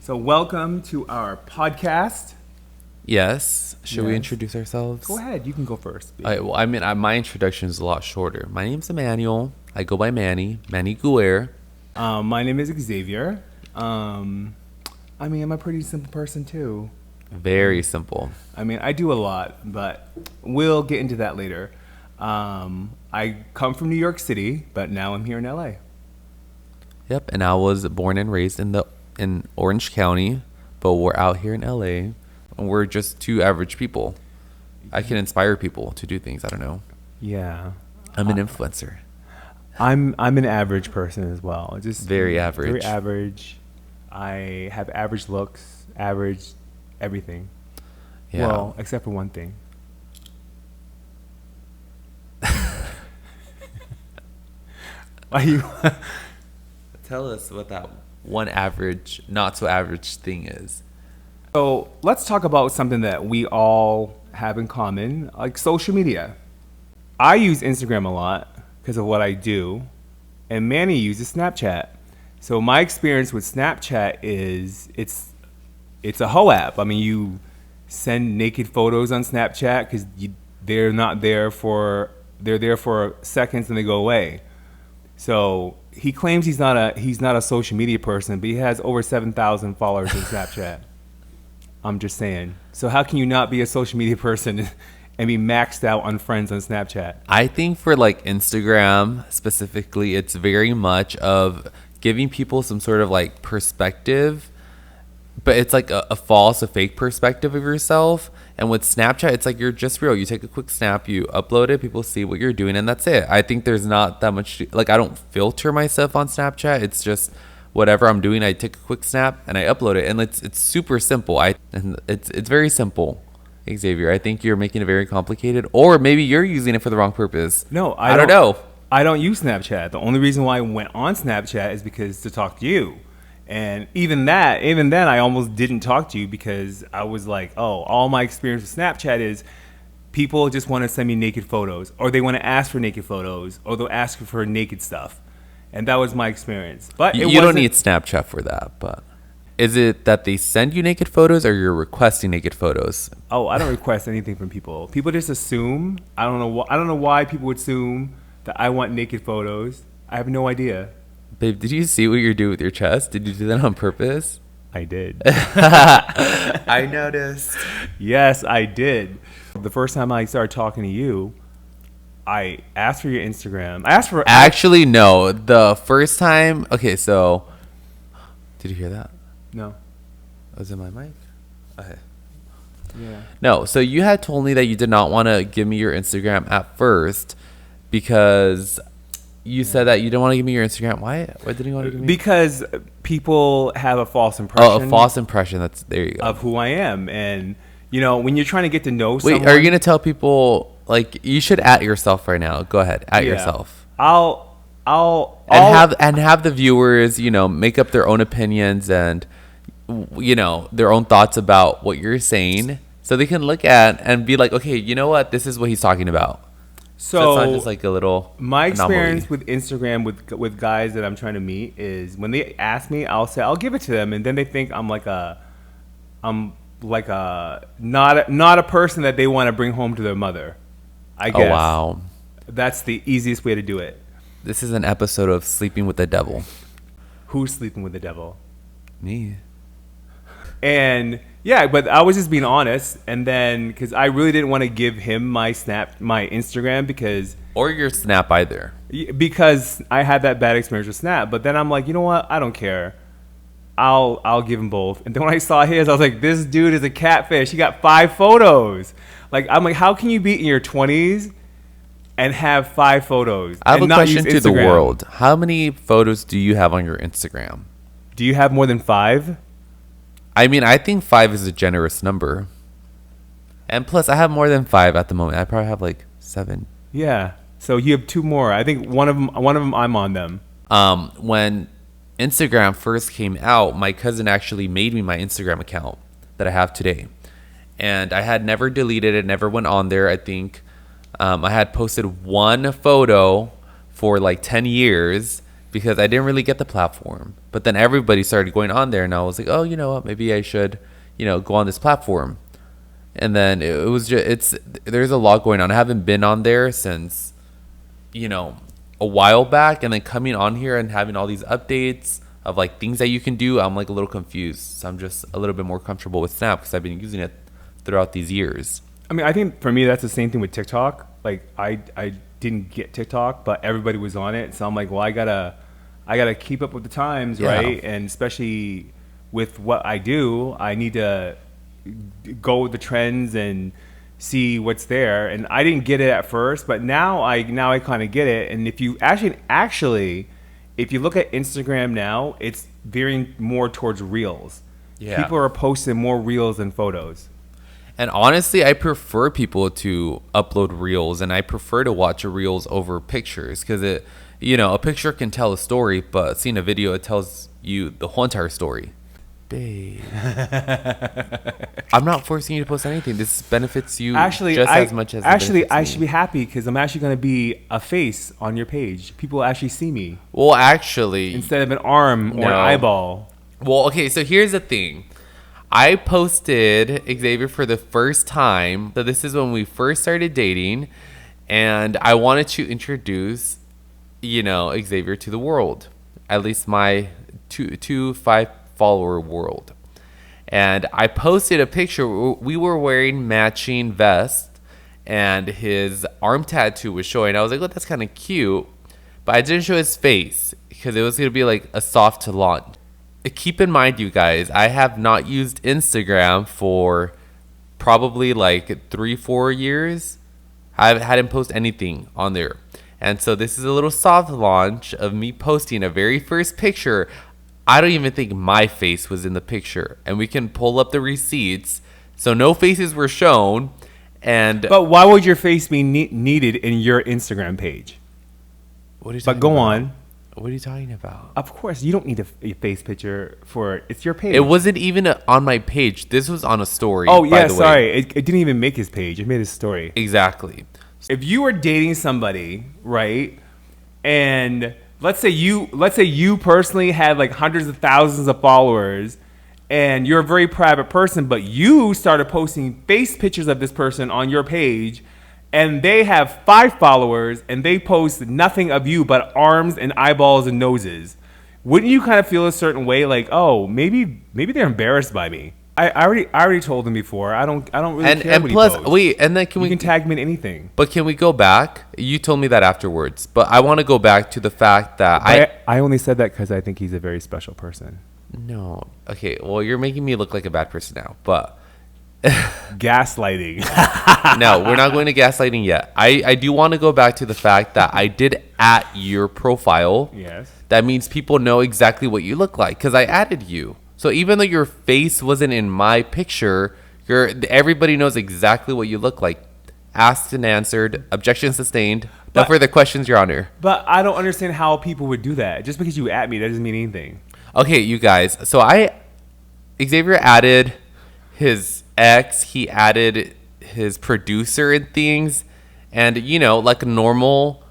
So welcome to our podcast. Yes. Should we Yes. introduce ourselves? Go ahead. You can go first. All right, well, my introduction is a lot shorter. My name's Emmanuel. I go by Manny Guerre. My name is Xavier. I'm a pretty simple person too. Very simple. I do a lot, but we'll get into that later. I come from New York City, but now I'm here in LA. Yep. And I was born and raised in Orange County, but we're out here in LA, and we're just two average people. I can inspire people to do things. I don't know. Yeah. I'm an influencer. I'm an average person as well. Just Very average. Very average. I have average looks, average everything. Yeah. Well, except for one thing. Why you? Tell us what that one average, not so average thing is. So let's talk about something that we all have in common, like social media. I use Instagram a lot because of what I do, and Manny uses Snapchat. So my experience with Snapchat is it's a hoe app. You send naked photos on Snapchat because they're there for seconds and they go away. So he claims he's not a social media person, but he has over 7,000 followers on Snapchat. I'm just saying. So how can you not be a social media person and be maxed out on friends on Snapchat? I think for like Instagram specifically, it's very much of giving people some sort of like perspective, but it's like a false, a fake perspective of yourself. And with Snapchat, it's like you're just real. You take a quick snap, you upload it, people see what you're doing, and that's it. I think there's not that much, like I don't filter myself on Snapchat. It's just whatever I'm doing, I take a quick snap and I upload it, and it's super simple. It's very simple. Xavier, I think you're making it very complicated, or maybe you're using it for the wrong purpose. No, I don't know. I don't use Snapchat. The only reason why I went on Snapchat is because to talk to you. And even then, I almost didn't talk to you because I was like, oh, all my experience with Snapchat is people just want to send me naked photos, or they want to ask for naked photos, or they'll ask for naked stuff. And that was my experience. But You don't need Snapchat for that, but is it that they send you naked photos or you're requesting naked photos? Oh, I don't request anything from people. People just assume. I don't know why people would assume that I want naked photos. I have no idea. Babe, did you see what you're doing with your chest? Did you do that on purpose? I did. I noticed. Yes, I did. The first time I started talking to you, I asked for your Instagram. Actually, no. The first time. Okay, so did you hear that? No. Was it my mic? Okay. Yeah. No. So you had told me that you did not want to give me your Instagram at first because you said that you didn't want to give me your Instagram. Why? Why didn't you want to give me? Because people have a false impression. Oh, a false impression. There you go. Of who I am, and when you're trying to get to know someone. Wait, are you gonna tell people like you should at yourself right now? Go ahead, at yourself. I'll have the viewers, make up their own opinions and their own thoughts about what you're saying, so they can look at and be like, okay, you know what, this is what he's talking about. So it's not just like a little my experience anomaly. with Instagram with guys that I'm trying to meet is when they ask me, I'll say I'll give it to them, and then they think I'm like a not a person that they want to bring home to their mother. I guess. Oh wow, that's the easiest way to do it. This is an episode of Sleeping with the Devil. Who's sleeping with the devil? Me. And yeah, but I was just being honest, and then because I really didn't want to give him my Instagram or your Snap either, because I had that bad experience with Snap. But then I'm like, you know what? I don't care. I'll give him both. And then when I saw his, I was like, this dude is a catfish. He got 5 photos. I'm like, how can you be in your 20s and have 5 photos? I have and a not question use to the Instagram? world. How many photos do you have on your Instagram? Do you have more than 5? I think 5 is a generous number. And plus, I have more than 5 at the moment. I probably have like 7. Yeah. So you have 2 more. I think one of them I'm on them. When Instagram first came out, my cousin actually made me my Instagram account that I have today. And I had never deleted it, never went on there. I think I had posted one photo for like 10 years. because I didn't really get the platform. But then everybody started going on there, and I was like, oh, you know what? Maybe I should, go on this platform. And then it was just, there's a lot going on. I haven't been on there since, a while back. And then coming on here and having all these updates of like things that you can do, I'm like a little confused. So I'm just a little bit more comfortable with Snap because I've been using it throughout these years. I mean, I think for me, that's the same thing with TikTok. Like, I didn't get TikTok, but everybody was on it. So I'm like, well, I gotta keep up with the times, right? And especially with what I do, I need to go with the trends and see what's there. And I didn't get it at first, but now I kind of get it. And if you actually, if you look at Instagram now, it's veering more towards reels. Yeah. People are posting more reels than photos. And honestly, I prefer people to upload reels, and I prefer to watch reels over pictures because a picture can tell a story, but seeing a video, it tells you the whole entire story. Babe, I'm not forcing you to post anything. This benefits you as much as I should be happy because I'm actually going to be a face on your page. People actually see me. Well, actually, instead of an arm or an eyeball. Well, okay. So here's the thing. I posted Xavier for the first time. So this is when we first started dating, and I wanted to introduce, Xavier to the world, at least my 5 follower world. And I posted a picture. We were wearing matching vests, and his arm tattoo was showing. I was like, "Oh, that's kind of cute," but I didn't show his face because it was gonna be like a soft launch. Keep in mind, you guys, I have not used Instagram for probably like 3-4 years. I hadn't posted anything on there. And so this is a little soft launch of me posting a very first picture. I don't even think my face was in the picture. And we can pull up the receipts. So no faces were shown. But why would your face be needed in your Instagram page? What are you talking But go about? on. What are you talking about? Of course, you don't need a face picture for it's your page. It wasn't even on my page. This was on a story. Oh, yeah, sorry. It didn't even make his page. It made his story. Exactly. If you were dating somebody, right, and let's say you personally had like hundreds of thousands of followers, and you're a very private person, but you started posting face pictures of this person on your page, and they have 5 followers, and they post nothing of you but arms and eyeballs and noses. Wouldn't you kind of feel a certain way, like, oh, maybe they're embarrassed by me? I already told them before. I don't really care. And plus, wait, and then you can tag me in anything. But can we go back? You told me that afterwards, but I want to go back to the fact that I only said that because I think he's a very special person. No, okay. Well, you're making me look like a bad person now, but. Gaslighting. No, we're not going to gaslighting yet. I do want to go back to the fact that I did at your profile. Yes. That means people know exactly what you look like because I added you. So even though your face wasn't in my picture, everybody knows exactly what you look like. Asked and answered. Objection sustained. No further questions, Your Honor. But I don't understand how people would do that. Just because you at me, that doesn't mean anything. Okay, you guys. So Xavier added his ex, he added his producer and things, and like a normal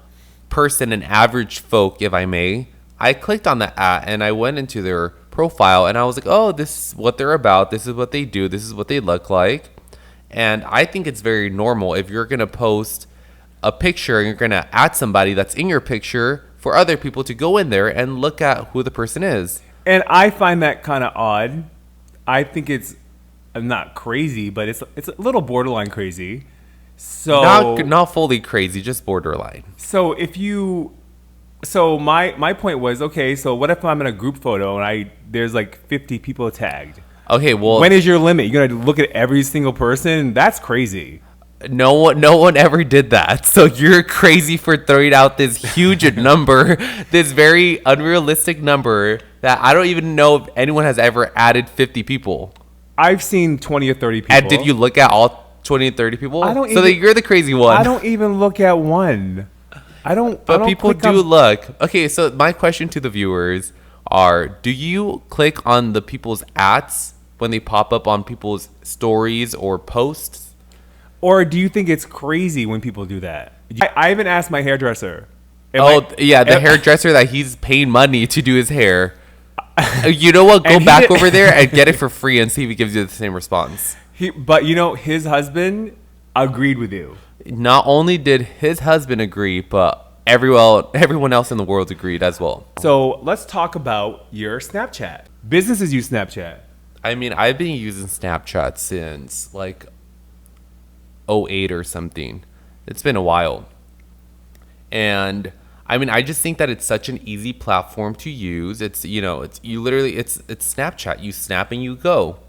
person, an average folk, if I may, I clicked on that and I went into their profile and I was like, oh, this is what they're about, this is what they do, this is what they look like. And I think it's very normal if you're gonna post a picture and you're gonna add somebody that's in your picture for other people to go in there and look at who the person is. And I find that kind of odd. I think it's not crazy, but it's a little borderline crazy. So not fully crazy, just borderline. So my point was, okay, so what if I'm in a group photo and there's like 50 people tagged? Okay, well, when is your limit? You're gonna look at every single person? That's crazy. No one ever did that. So you're crazy for throwing out this huge number, this very unrealistic number that I don't even know if anyone has ever added 50 people. I've seen 20 or 30 people. And did you look at all 20 or 30 people? That you're the crazy one. I don't even look at one. But people do look. Okay, so my question to the viewers are, do you click on the people's ads when they pop up on people's stories or posts? Or do you think it's crazy when people do that? I even asked my hairdresser, Yeah, the hairdresser that he's paying money to do his hair. You know what? Go And he back did- over there and get it for free and see if he gives you the same response. But his husband agreed with you. Not only did his husband agree, but everyone else in the world agreed as well. So let's talk about your Snapchat. Businesses use Snapchat. I mean, I've been using Snapchat since like '08 or something. It's been a while. And I mean, I just think that it's such an easy platform to use. It's it's Snapchat. You snap and you go.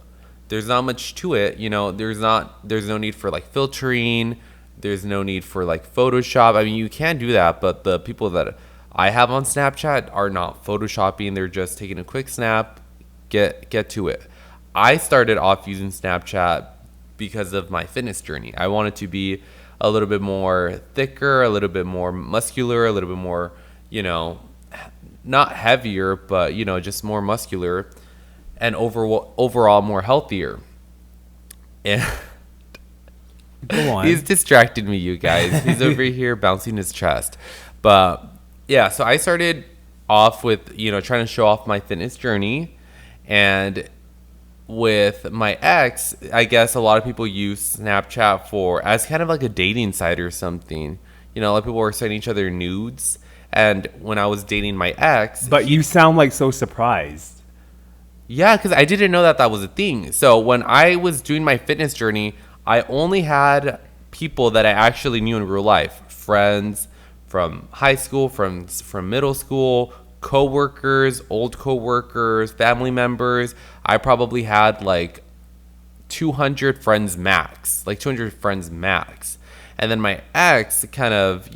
There's not much to it. There's no need for like filtering. There's no need for like Photoshop. I mean, you can do that, but the people that I have on Snapchat are not Photoshopping. They're just taking a quick snap, get to it. I started off using Snapchat because of my fitness journey. I wanted to be a little bit more thicker, a little bit more muscular, a little bit more, not heavier, but, just more muscular and overall more healthier. And Go on. he's distracted me, you guys. He's over here bouncing his chest. But yeah, so I started off with, trying to show off my fitness journey. And with my ex, I guess a lot of people use Snapchat as kind of like a dating site or something. A lot of people were sending each other nudes. And when I was dating my ex... But you sound like so surprised. Yeah, because I didn't know that was a thing. So when I was doing my fitness journey, I only had people that I actually knew in real life. Friends from high school, from middle school, co-workers, old co-workers, family members. I probably had like 200 friends max. And then my ex kind of,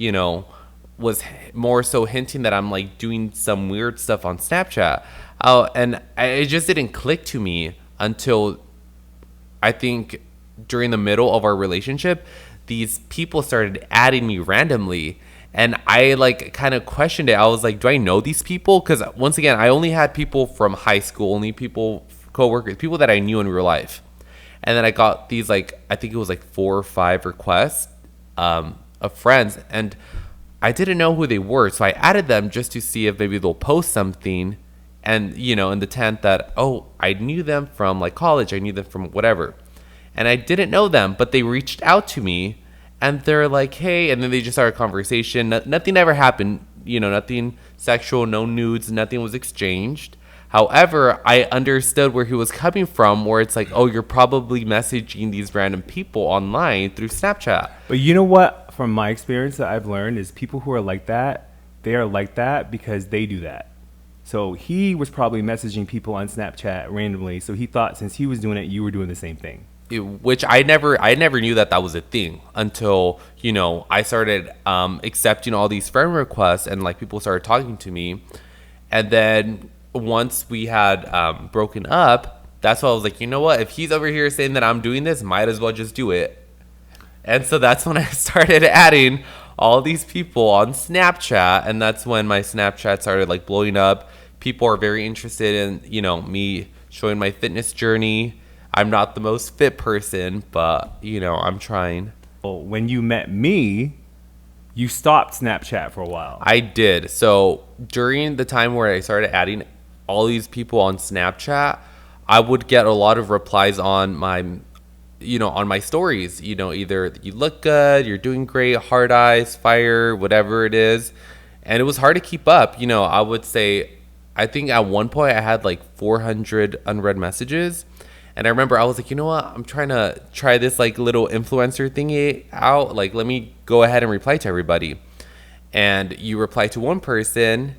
was more so hinting that I'm like doing some weird stuff on Snapchat. And it just didn't click to me until I think during the middle of our relationship, these people started adding me randomly. And I like kind of questioned it. I was like, do I know these people? Because once again, I only had people from high school, only people, coworkers, people that I knew in real life. And then I got these like, I think it was like 4 or 5 requests of friends. And I didn't know who they were. So I added them just to see if maybe they'll post something. And, in the tent that, oh, I knew them from like college. I knew them from whatever. And I didn't know them, but they reached out to me. And they're like, hey, and then they just started a conversation. Nothing ever happened, nothing sexual, no nudes, nothing was exchanged. However, I understood where he was coming from, where it's like, oh, you're probably messaging these random people online through Snapchat. But you know what, from my experience that I've learned is people who are like that, they are like that because they do that. So he was probably messaging people on Snapchat randomly. So he thought since he was doing it, you were doing the same thing. Which I never knew that was a thing until I started accepting all these friend requests and like people started talking to me. And then once we had broken up, that's why I was like, you know what, if he's over here saying that I'm doing this, might as well just do it. And so that's when I started adding all these people on Snapchat, and that's when my Snapchat started like blowing up. People are very interested in me showing my fitness journey. I'm not the most fit person, but, I'm trying. Well, when you met me, you stopped Snapchat for a while. I did. So during the time where I started adding all these people on Snapchat, I would get a lot of replies on my, on my stories. Either you look good, you're doing great, hard eyes, fire, whatever it is. And it was hard to keep up. I would say, I think at one point I had like 400 unread messages. And I remember I was like, you know what? I'm trying to try this like little influencer thingy out. Like, let me go ahead and reply to everybody. And you reply to one person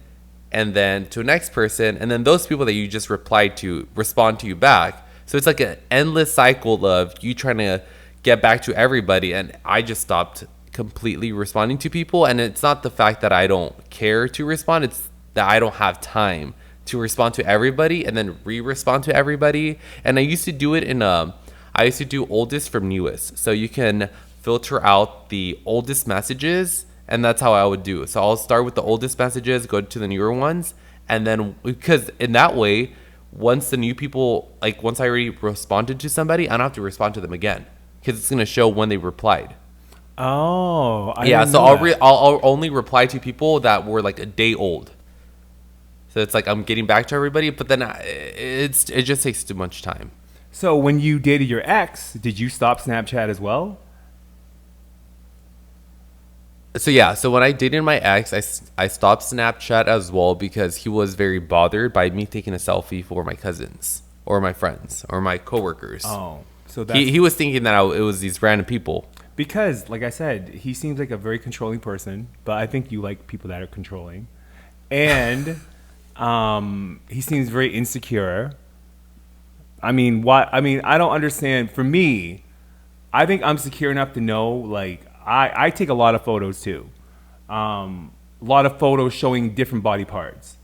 and then to the next person. And then those people that you just replied to respond to you back. So it's like an endless cycle of you trying to get back to everybody. And I just stopped completely responding to people. And it's not the fact that I don't care to respond. It's that I don't have time to respond to everybody and then re-respond to everybody. And I used to do it I used to do oldest from newest. So you can filter out the oldest messages, and that's how I would do it. So I'll start with the oldest messages, go to the newer ones, and then, because in that way, once the new people, like once I already responded to somebody, I don't have to respond to them again, because it's going to show when they replied. Oh, I Yeah, didn't so know that. I'll only reply to people that were like a day old. So it's like I'm getting back to everybody, but then it just takes too much time. So when you dated your ex, did you stop Snapchat as well? So yeah, so when I dated my ex, I stopped Snapchat as well because he was very bothered by me taking a selfie for my cousins or my friends or my coworkers. Oh, so that's He was thinking that it was these random people. because, like I said, he seems like a very controlling person, but I think you like people that are controlling. And he seems very insecure. I mean, why? I mean, I don't understand. For me, I think I'm secure enough to know, like, I take a lot of photos too. A lot of photos showing different body parts.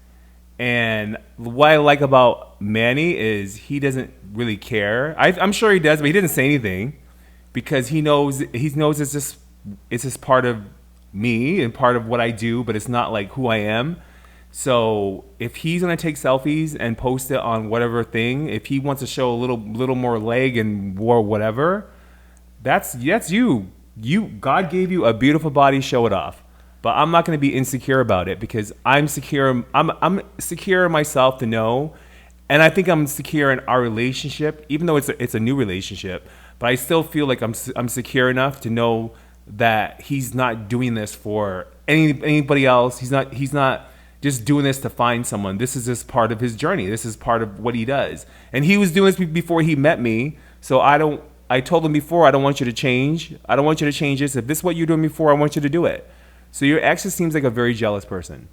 And what I like about Manny is he doesn't really care. I'm sure he does, but he didn't say anything because he knows it's just part of me and part of what I do, but it's not like who I am. So if he's gonna take selfies and post it on whatever thing, if he wants to show a little more leg and or whatever, that's you. God gave you a beautiful body, show it off. But I'm not going to be insecure about it because I'm secure. I'm secure in myself to know, and I think I'm secure in our relationship, even though it's a new relationship. But I still feel like I'm secure enough to know that he's not doing this for anybody else. He's not just doing this to find someone. This is just part of his journey. This is part of what he does, and he was doing this before he met me. So I don't. I told him before, I don't want you to change. I don't want you to change this. If this is what you're doing before, I want you to do it. So your ex just seems like a very jealous person.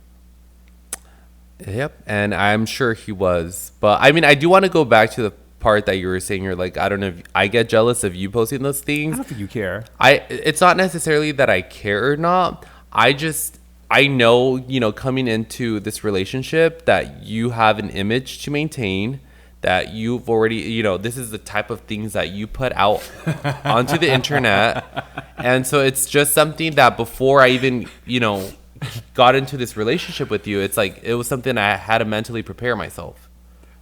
Yep, and I'm sure he was. But I mean, I do want to go back to the part that you were saying. You're like, I don't know if I get jealous of you posting those I things. don't think you care. It's not necessarily that I care or not. I know, coming into this relationship that you have an image to maintain, that you've already, this is the type of things that you put out onto the internet. And so it's just something that before I even, got into this relationship with you, it's like it was something I had to mentally prepare myself.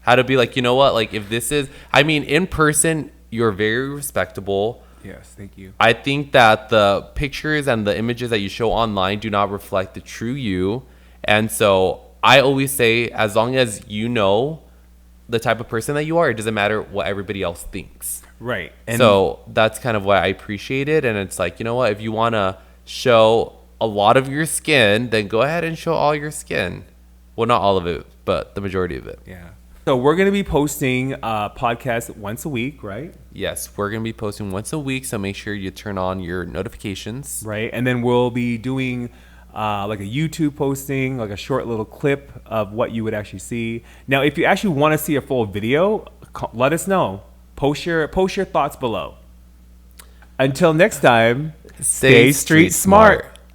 How to be like, you know what, like if this is, I mean, in person, you're very respectable. Yes, thank you. I think that the pictures and the images that you show online do not reflect the true you. And so I always say, as long as you know the type of person that you are, it doesn't matter what everybody else thinks. Right. And so that's kind of why I appreciate it. And it's like, you know what, if you want to show a lot of your skin, then go ahead and show all your skin. Well, not all of it, but the majority of it. Yeah. So we're going to be posting podcasts once a week, right? Yes, we're going to be posting once a week, so make sure you turn on your notifications. Right. And then we'll be doing like a YouTube posting, like a short little clip of what you would actually see. Now, if you actually want to see a full video, let us know. Post your thoughts below. Until next time, stay street smart.